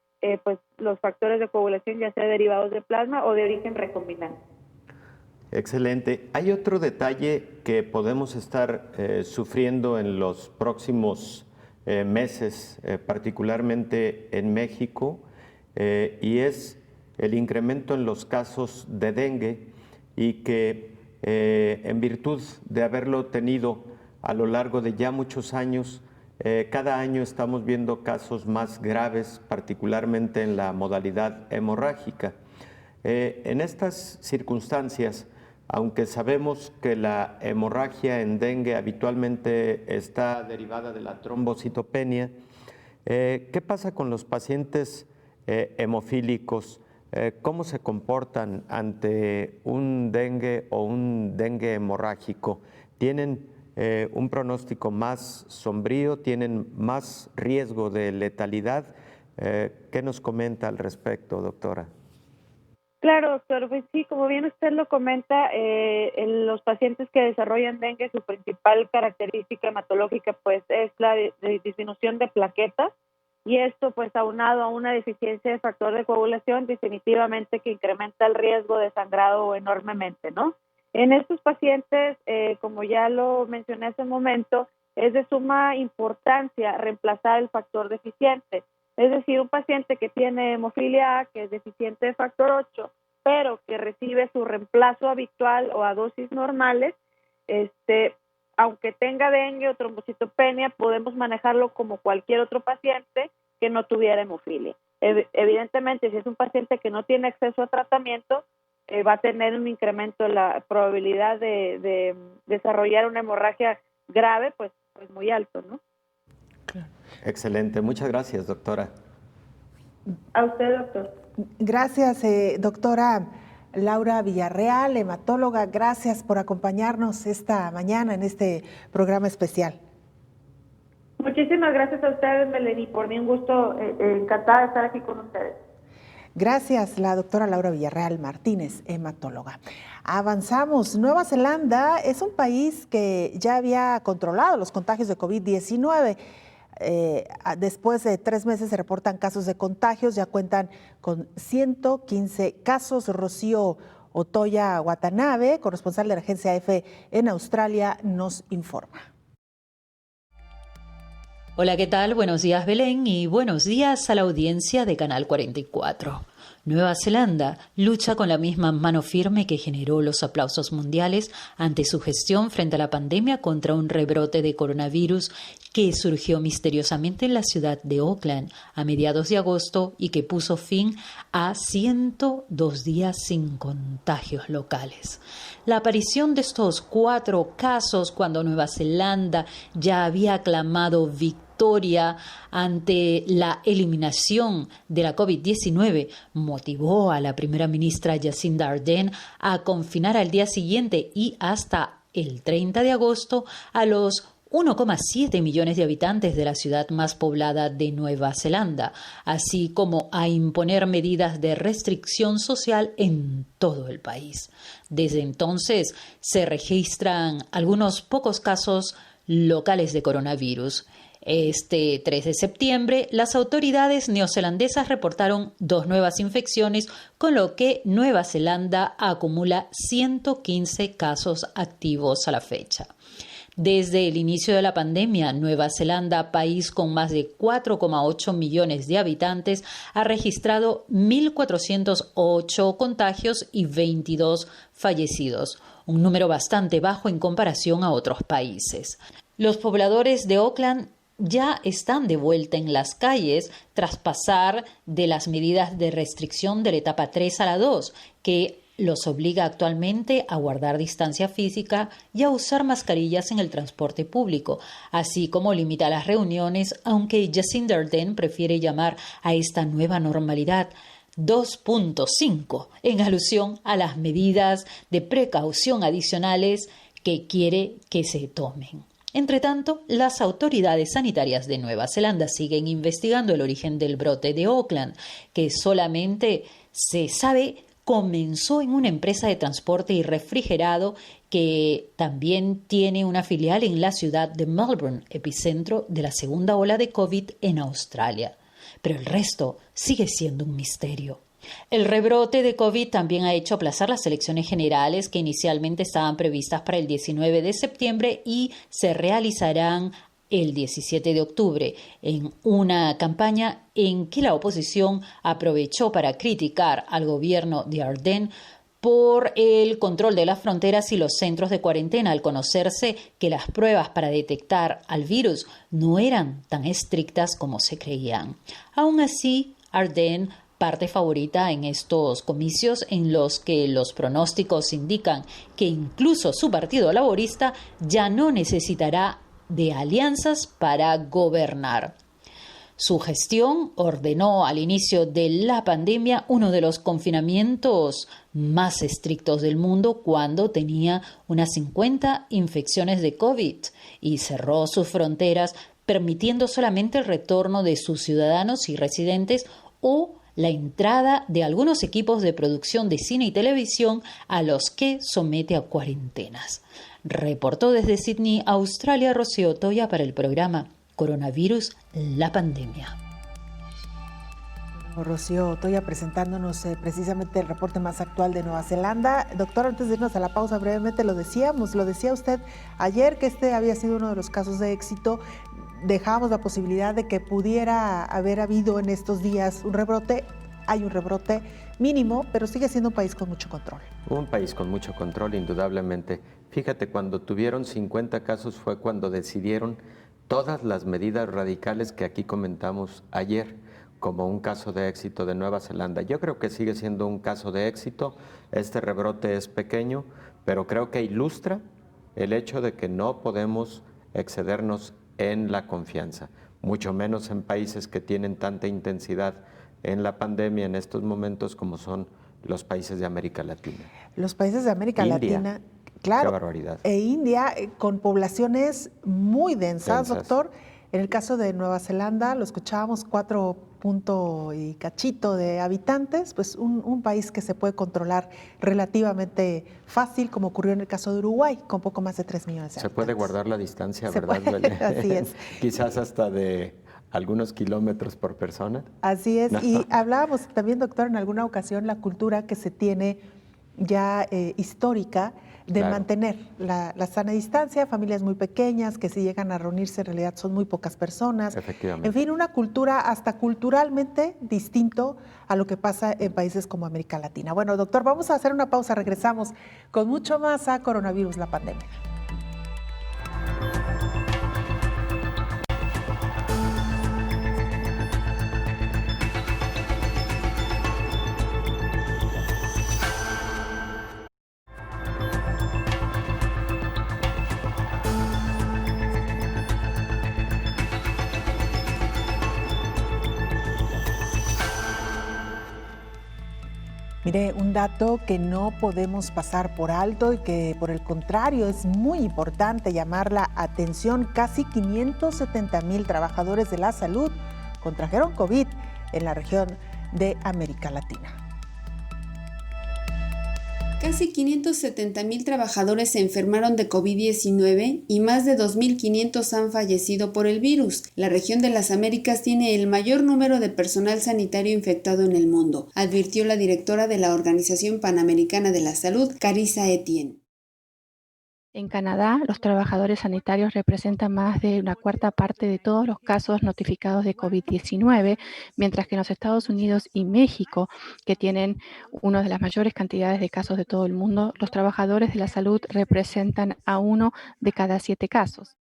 pues los factores de coagulación, ya sea derivados de plasma o de origen recombinante. Excelente. Hay otro detalle que podemos estar sufriendo en los próximos meses, particularmente en México, y es el incremento en los casos de dengue, y que en virtud de haberlo tenido a lo largo de ya muchos años, cada año estamos viendo casos más graves, particularmente en la modalidad hemorrágica. En estas circunstancias, aunque sabemos que la hemorragia en dengue habitualmente está derivada de la trombocitopenia, ¿qué pasa con los pacientes hemofílicos? ¿Cómo se comportan ante un dengue o un dengue hemorrágico? ¿Tienen un pronóstico más sombrío? ¿Tienen más riesgo de letalidad? ¿Qué nos comenta al respecto, doctora? Claro, doctor. Pues sí, como bien usted lo comenta, los pacientes que desarrollan dengue, su principal característica hematológica pues es la disminución de plaquetas, y esto pues aunado a una deficiencia de factor de coagulación, definitivamente que incrementa el riesgo de sangrado enormemente, ¿no? En estos pacientes, como ya lo mencioné hace un momento, es de suma importancia reemplazar el factor deficiente. Es decir, un paciente que tiene hemofilia A, que es deficiente de factor 8, pero que recibe su reemplazo habitual o a dosis normales, aunque tenga dengue o trombocitopenia, podemos manejarlo como cualquier otro paciente que no tuviera hemofilia. Evidentemente, si es un paciente que no tiene acceso a tratamiento, va a tener un incremento en la probabilidad de desarrollar una hemorragia grave, pues muy alto, ¿no? Excelente, muchas gracias, doctora. A usted, doctor. Gracias, doctora Laura Villarreal, hematóloga. Gracias por acompañarnos esta mañana en este programa especial. Muchísimas gracias a ustedes, Melanie, por mí un gusto, encantada de estar aquí con ustedes. Gracias, la doctora Laura Villarreal Martínez, hematóloga. Avanzamos. Nueva Zelanda es un país que ya había controlado los contagios de COVID-19. Después de 3 meses se reportan casos de contagios, ya cuentan con 115 casos. Rocío Otoya Watanabe, corresponsal de la agencia EFE en Australia, nos informa. Hola, ¿qué tal? Buenos días, Belén, y buenos días a la audiencia de Canal 44. Nueva Zelanda lucha con la misma mano firme que generó los aplausos mundiales ante su gestión frente a la pandemia contra un rebrote de coronavirus que surgió misteriosamente en la ciudad de Auckland a mediados de agosto y que puso fin a 102 días sin contagios locales. La aparición de estos 4 casos cuando Nueva Zelanda ya había aclamado victoria ante la eliminación de la COVID-19 motivó a la primera ministra Jacinda Ardern a confinar al día siguiente y hasta el 30 de agosto a los 1,7 millones de habitantes de la ciudad más poblada de Nueva Zelanda, así como a imponer medidas de restricción social en todo el país. Desde entonces se registran algunos pocos casos locales de coronavirus. Este 3 de septiembre, las autoridades neozelandesas reportaron 2 nuevas infecciones, con lo que Nueva Zelanda acumula 115 casos activos a la fecha. Desde el inicio de la pandemia, Nueva Zelanda, país con más de 4,8 millones de habitantes, ha registrado 1.408 contagios y 22 fallecidos, un número bastante bajo en comparación a otros países. Los pobladores de Auckland ya están de vuelta en las calles tras pasar de las medidas de restricción de la etapa 3 a la 2, que los obliga actualmente a guardar distancia física y a usar mascarillas en el transporte público, así como limita las reuniones, aunque Jacinda Ardern prefiere llamar a esta nueva normalidad 2.5, en alusión a las medidas de precaución adicionales que quiere que se tomen. Entre tanto, las autoridades sanitarias de Nueva Zelanda siguen investigando el origen del brote de Auckland, que solamente se sabe comenzó en una empresa de transporte y refrigerado que también tiene una filial en la ciudad de Melbourne, epicentro de la segunda ola de COVID en Australia. Pero el resto sigue siendo un misterio. El rebrote de COVID también ha hecho aplazar las elecciones generales que inicialmente estaban previstas para el 19 de septiembre y se realizarán el 17 de octubre, en una campaña en que la oposición aprovechó para criticar al gobierno de Ardern por el control de las fronteras y los centros de cuarentena, al conocerse que las pruebas para detectar al virus no eran tan estrictas como se creían. Aún así, Ardern, parte favorita en estos comicios en los que los pronósticos indican que incluso su partido laborista ya no necesitará de alianzas para gobernar. Su gestión ordenó al inicio de la pandemia uno de los confinamientos más estrictos del mundo cuando tenía unas 50 infecciones de COVID y cerró sus fronteras permitiendo solamente el retorno de sus ciudadanos y residentes o la entrada de algunos equipos de producción de cine y televisión a los que somete a cuarentenas. Reportó desde Sydney, Australia, Rocío Toya para el programa Coronavirus, la pandemia. Rocío Toya presentándonos precisamente el reporte más actual de Nueva Zelanda. Doctor, antes de irnos a la pausa, brevemente lo decía usted ayer que este había sido uno de los casos de éxito. Dejábamos la posibilidad de que pudiera haber habido en estos días un rebrote. Hay un rebrote mínimo, pero sigue siendo un país con mucho control. Un país con mucho control, indudablemente. Fíjate, cuando tuvieron 50 casos fue cuando decidieron todas las medidas radicales que aquí comentamos ayer, como un caso de éxito de Nueva Zelanda. Yo creo que sigue siendo un caso de éxito. Este rebrote es pequeño, pero creo que ilustra el hecho de que no podemos excedernos en la confianza, mucho menos en países que tienen tanta intensidad en la pandemia en estos momentos como son los países de América Latina. Los países de América Latina, claro, qué barbaridad. E India, con poblaciones muy densas, doctor. En el caso de Nueva Zelanda, lo escuchábamos, 4 punto y cachito de habitantes, pues un país que se puede controlar relativamente fácil, como ocurrió en el caso de Uruguay, con poco más de 3 millones de habitantes. Se puede guardar la distancia, ¿verdad, Belén? Así es. Quizás hasta de algunos kilómetros por persona. Así es, y hablábamos también, doctor, en alguna ocasión, la cultura que se tiene ya histórica de mantener la sana distancia, familias muy pequeñas que si llegan a reunirse en realidad son muy pocas personas. Efectivamente. En fin, una cultura hasta culturalmente distinto a lo que pasa en países como América Latina. Bueno, doctor, vamos a hacer una pausa, regresamos con mucho más a Coronavirus, la pandemia. Mire, un dato que no podemos pasar por alto y que por el contrario es muy importante llamar la atención. Casi 570,000 trabajadores de la salud contrajeron COVID en la región de América Latina. Casi 570,000 trabajadores se enfermaron de COVID-19 y más de 2.500 han fallecido por el virus. La región de las Américas tiene el mayor número de personal sanitario infectado en el mundo, advirtió la directora de la Organización Panamericana de la Salud, Carissa Etienne. En Canadá, los trabajadores sanitarios representan más de una cuarta parte de todos los casos notificados de COVID-19, mientras que en los Estados Unidos y México, que tienen una de las mayores cantidades de casos de todo el mundo, los trabajadores de la salud representan a 1 de cada 7 casos.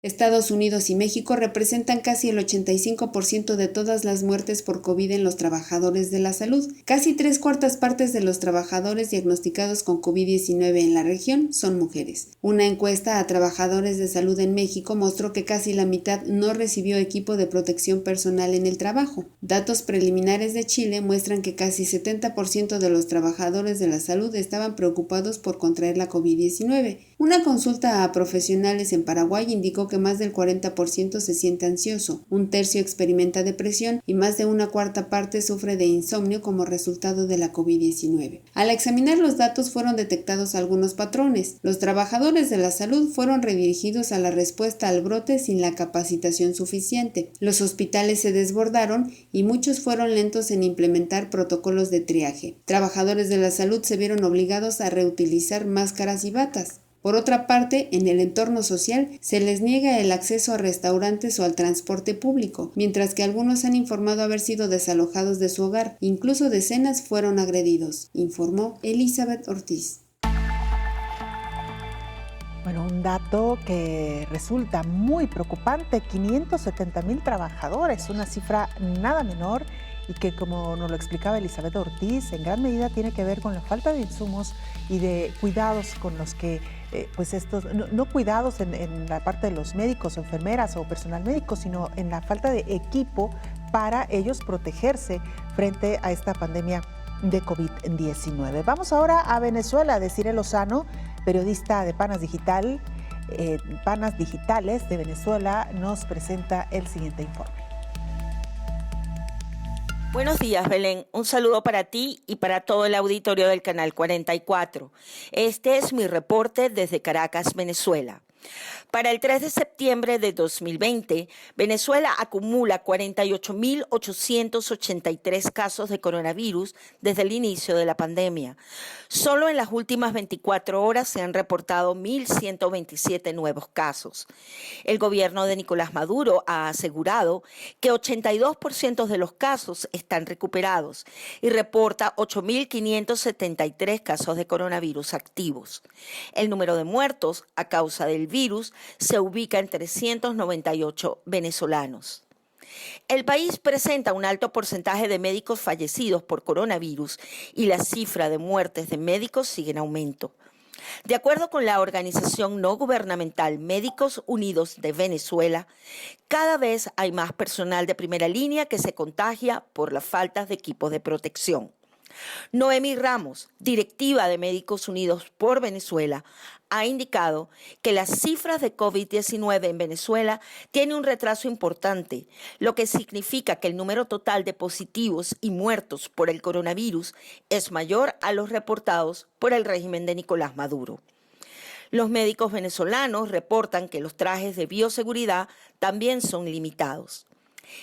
Estados Unidos y México representan casi el 85% de todas las muertes por COVID en los trabajadores de la salud. Casi 3/4 partes de los trabajadores diagnosticados con COVID-19 en la región son mujeres. Una encuesta a trabajadores de salud en México mostró que casi la mitad no recibió equipo de protección personal en el trabajo. Datos preliminares de Chile muestran que casi 70% de los trabajadores de la salud estaban preocupados por contraer la COVID-19. Una consulta a profesionales en Paraguay indicó que más del 40% se siente ansioso, 1/3 experimenta depresión y más de 1/4 parte sufre de insomnio como resultado de la COVID-19. Al examinar los datos fueron detectados algunos patrones. Los trabajadores de la salud fueron redirigidos a la respuesta al brote sin la capacitación suficiente. Los hospitales se desbordaron y muchos fueron lentos en implementar protocolos de triaje. Trabajadores de la salud se vieron obligados a reutilizar máscaras y batas. Por otra parte, en el entorno social se les niega el acceso a restaurantes o al transporte público, mientras que algunos han informado haber sido desalojados de su hogar. Incluso decenas fueron agredidos, informó Elizabeth Ortiz. Bueno, un dato que resulta muy preocupante, 570,000 trabajadores, una cifra nada menor y que, como nos lo explicaba Elizabeth Ortiz, en gran medida tiene que ver con la falta de insumos y de cuidados con los que, pues estos, no cuidados en la parte de los médicos o enfermeras o personal médico, sino en la falta de equipo para ellos protegerse frente a esta pandemia de COVID-19. Vamos ahora a Venezuela. Desiree Lozano, periodista de Panas Digitales de Venezuela, nos presenta el siguiente informe. Buenos días, Belén. Un saludo para ti y para todo el auditorio del Canal 44. Este es mi reporte desde Caracas, Venezuela. Para el 3 de septiembre de 2020, Venezuela acumula 48.883 casos de coronavirus desde el inicio de la pandemia. Solo en las últimas 24 horas se han reportado 1.127 nuevos casos. El gobierno de Nicolás Maduro ha asegurado que 82% de los casos están recuperados y reporta 8.573 casos de coronavirus activos. El número de muertos a causa del virus se ubica en 398 venezolanos. El país presenta un alto porcentaje de médicos fallecidos por coronavirus y la cifra de muertes de médicos sigue en aumento. De acuerdo con la organización no gubernamental Médicos Unidos de Venezuela, cada vez hay más personal de primera línea que se contagia por la falta de equipos de protección. Noemí Ramos, directiva de Médicos Unidos por Venezuela, ha indicado que las cifras de COVID-19 en Venezuela tienen un retraso importante, lo que significa que el número total de positivos y muertos por el coronavirus es mayor a los reportados por el régimen de Nicolás Maduro. Los médicos venezolanos reportan que los trajes de bioseguridad también son limitados.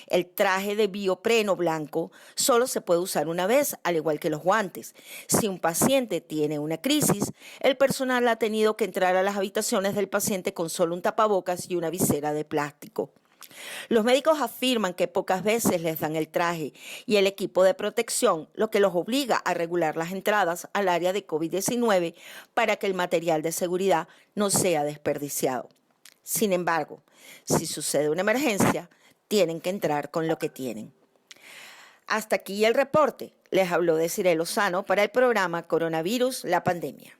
El traje de biopreno blanco solo se puede usar una vez, al igual que los guantes. Si un paciente tiene una crisis, el personal ha tenido que entrar a las habitaciones del paciente con solo un tapabocas y una visera de plástico. Los médicos afirman que pocas veces les dan el traje y el equipo de protección, lo que los obliga a regular las entradas al área de COVID-19 para que el material de seguridad no sea desperdiciado. Sin embargo, si sucede una emergencia, tienen que entrar con lo que tienen. Hasta aquí el reporte. Les habló Desiree Lozano para el programa Coronavirus, la pandemia.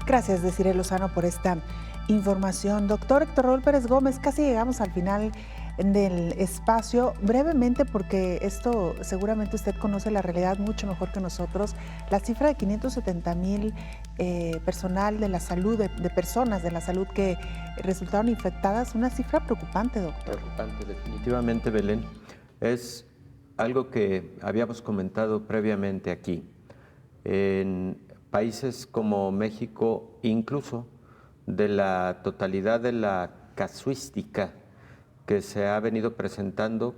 Gracias, Desiree Lozano, por esta información. Doctor Héctor Raúl Pérez Gómez, casi llegamos al final del espacio. Brevemente, porque esto seguramente usted conoce la realidad mucho mejor que nosotros, la cifra de 570,000 personal de la salud, de personas de la salud que resultaron infectadas, una cifra preocupante, doctor. Preocupante, definitivamente, Belén. Es algo que habíamos comentado previamente aquí. En países como México, incluso de la totalidad de la casuística que se ha venido presentando,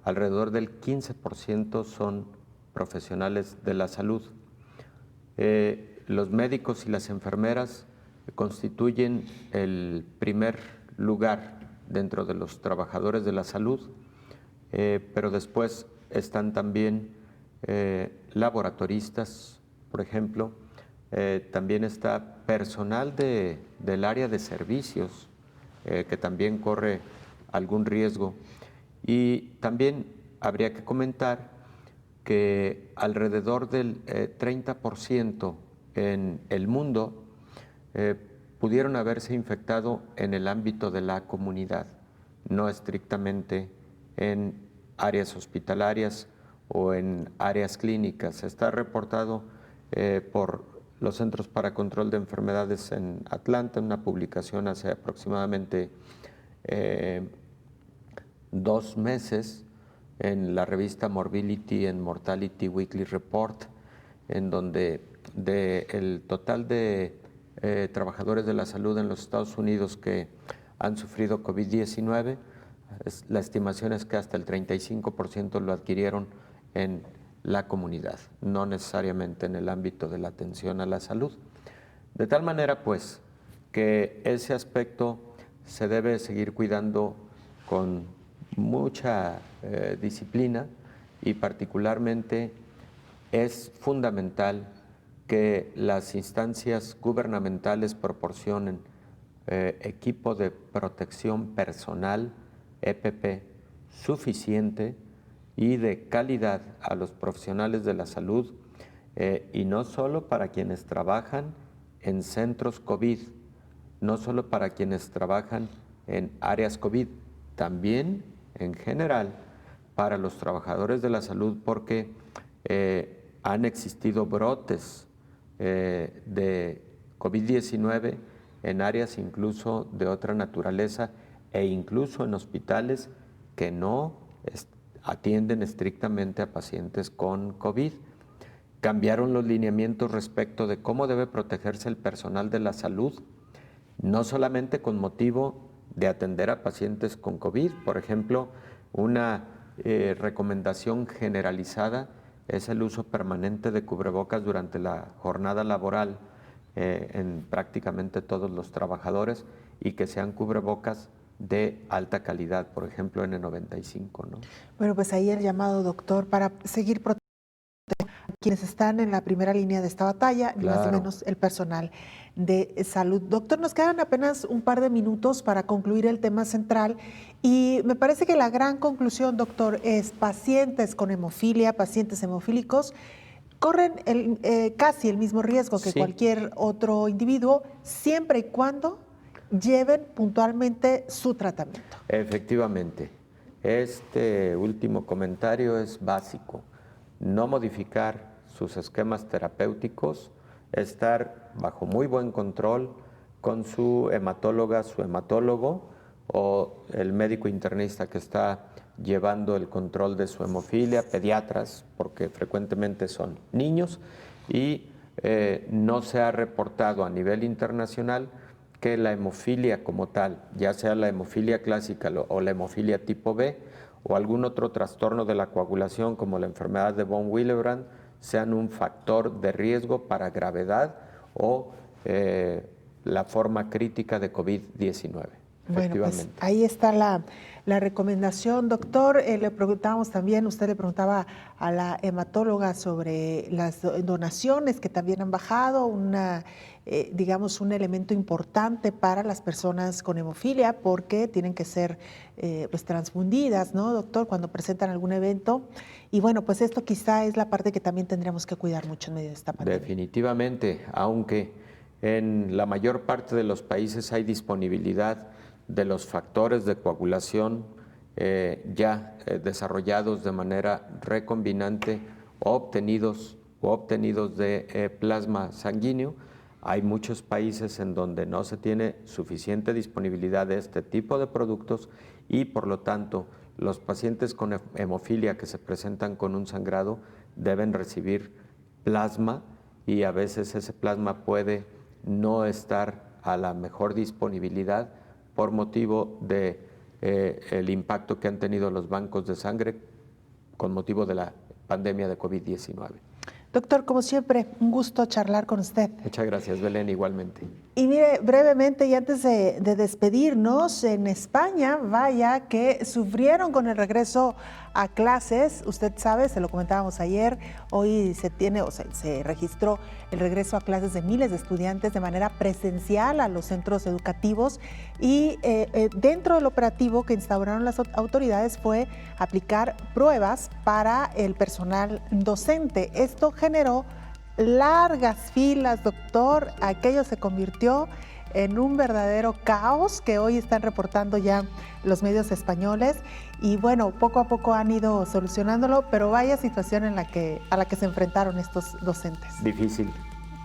alrededor del 15% son profesionales de la salud. Los médicos y las enfermeras constituyen el primer lugar dentro de los trabajadores de la salud, pero después están también laboratoristas, por ejemplo, también está personal del área de servicios, que también corre algún riesgo. Y también habría que comentar que alrededor del 30% en el mundo pudieron haberse infectado en el ámbito de la comunidad, no estrictamente en áreas hospitalarias o en áreas clínicas. Está reportado por los Centros para Control de Enfermedades en Atlanta, una publicación hace aproximadamente 2 meses en la revista Morbidity and Mortality Weekly Report, en donde el total de trabajadores de la salud en los Estados Unidos que han sufrido COVID-19, la estimación es que hasta el 35% lo adquirieron en la comunidad, no necesariamente en el ámbito de la atención a la salud. De tal manera, pues, que ese aspecto se debe seguir cuidando con mucha disciplina, y particularmente es fundamental que las instancias gubernamentales proporcionen equipo de protección personal, EPP, suficiente y de calidad a los profesionales de la salud, y no solo para quienes trabajan en centros COVID, no solo para quienes trabajan en áreas COVID, también en general para los trabajadores de la salud, porque han existido brotes de COVID-19 en áreas incluso de otra naturaleza e incluso en hospitales que no atienden estrictamente a pacientes con COVID. Cambiaron los lineamientos respecto de cómo debe protegerse el personal de la salud, no solamente con motivo de atender a pacientes con COVID. Por ejemplo, una recomendación generalizada es el uso permanente de cubrebocas durante la jornada laboral en prácticamente todos los trabajadores, y que sean cubrebocas de alta calidad, por ejemplo N95, ¿no? Bueno, pues ahí el llamado, doctor, para seguir protegiendo a quienes están en la primera línea de esta batalla, ni más ni menos el personal de salud. Doctor, nos quedan apenas un par de minutos para concluir el tema central, y me parece que la gran conclusión, doctor, es pacientes con hemofilia, pacientes hemofílicos, corren casi el mismo riesgo que cualquier otro individuo, siempre y cuando lleven puntualmente su tratamiento. Efectivamente. Este último comentario es básico. No modificar sus esquemas terapéuticos, estar bajo muy buen control con su hematóloga, su hematólogo o el médico internista que está llevando el control de su hemofilia, pediatras, porque frecuentemente son niños, y no se ha reportado a nivel internacional que la hemofilia como tal, ya sea la hemofilia clásica o la hemofilia tipo B o algún otro trastorno de la coagulación como la enfermedad de von Willebrand, sean un factor de riesgo para gravedad o la forma crítica de COVID-19. Bueno, pues ahí está la recomendación, doctor. Le preguntábamos también, usted le preguntaba a la hematóloga sobre las donaciones que también han bajado, digamos, un elemento importante para las personas con hemofilia, porque tienen que ser pues transfundidas, ¿no, doctor?, cuando presentan algún evento. Y bueno, pues esto quizá es la parte que también tendremos que cuidar mucho en medio de esta pandemia. Definitivamente, aunque en la mayor parte de los países hay disponibilidad de los factores de coagulación ya desarrollados de manera recombinante o obtenidos de plasma sanguíneo, hay muchos países en donde no se tiene suficiente disponibilidad de este tipo de productos, y por lo tanto los pacientes con hemofilia que se presentan con un sangrado deben recibir plasma, y a veces ese plasma puede no estar a la mejor disponibilidad por motivo de el impacto que han tenido los bancos de sangre con motivo de la pandemia de COVID-19. Doctor, como siempre, un gusto charlar con usted. Muchas gracias, Belén, igualmente. Y mire, brevemente, y antes de despedirnos, en España, vaya que sufrieron con el regreso a clases. Usted sabe, se lo comentábamos ayer, hoy se registró el regreso a clases de miles de estudiantes de manera presencial a los centros educativos y dentro del operativo que instauraron las autoridades fue aplicar pruebas para el personal docente. Esto generó largas filas, doctor. Aquello se convirtió en un verdadero caos que hoy están reportando ya los medios españoles y bueno, poco a poco han ido solucionándolo, pero vaya situación a la que se enfrentaron estos docentes. Difícil,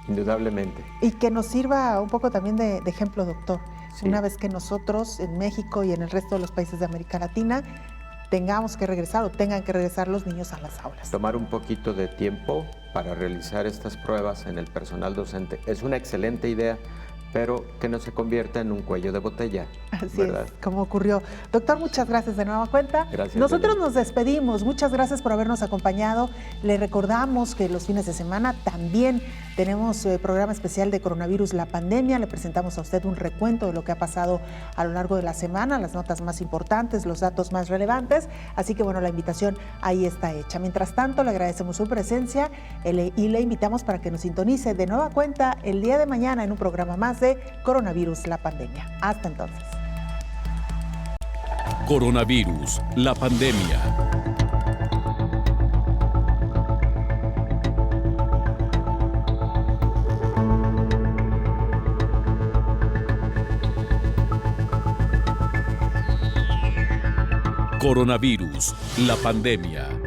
indudablemente. Y que nos sirva un poco también de ejemplo, doctor. Sí. Una vez que nosotros en México y en el resto de los países de América Latina tengamos que regresar o tengan que regresar los niños a las aulas. Tomar un poquito de tiempo para realizar estas pruebas en el personal docente es una excelente idea, pero que no se convierta en un cuello de botella. Así ¿verdad? es, como ocurrió. Doctor, muchas gracias de nueva cuenta. Gracias. Nosotros Belén. nos despedimos. Muchas gracias por habernos acompañado. Le recordamos que los fines de semana también tenemos programa especial de Coronavirus, la pandemia. Le presentamos a usted un recuento de lo que ha pasado a lo largo de la semana, las notas más importantes, los datos más relevantes. Así que bueno, la invitación ahí está hecha. Mientras tanto, le agradecemos su presencia y le invitamos para que nos sintonice de nueva cuenta el día de mañana en un programa más de Coronavirus, la pandemia. Hasta entonces. Coronavirus, la pandemia. Coronavirus, la pandemia.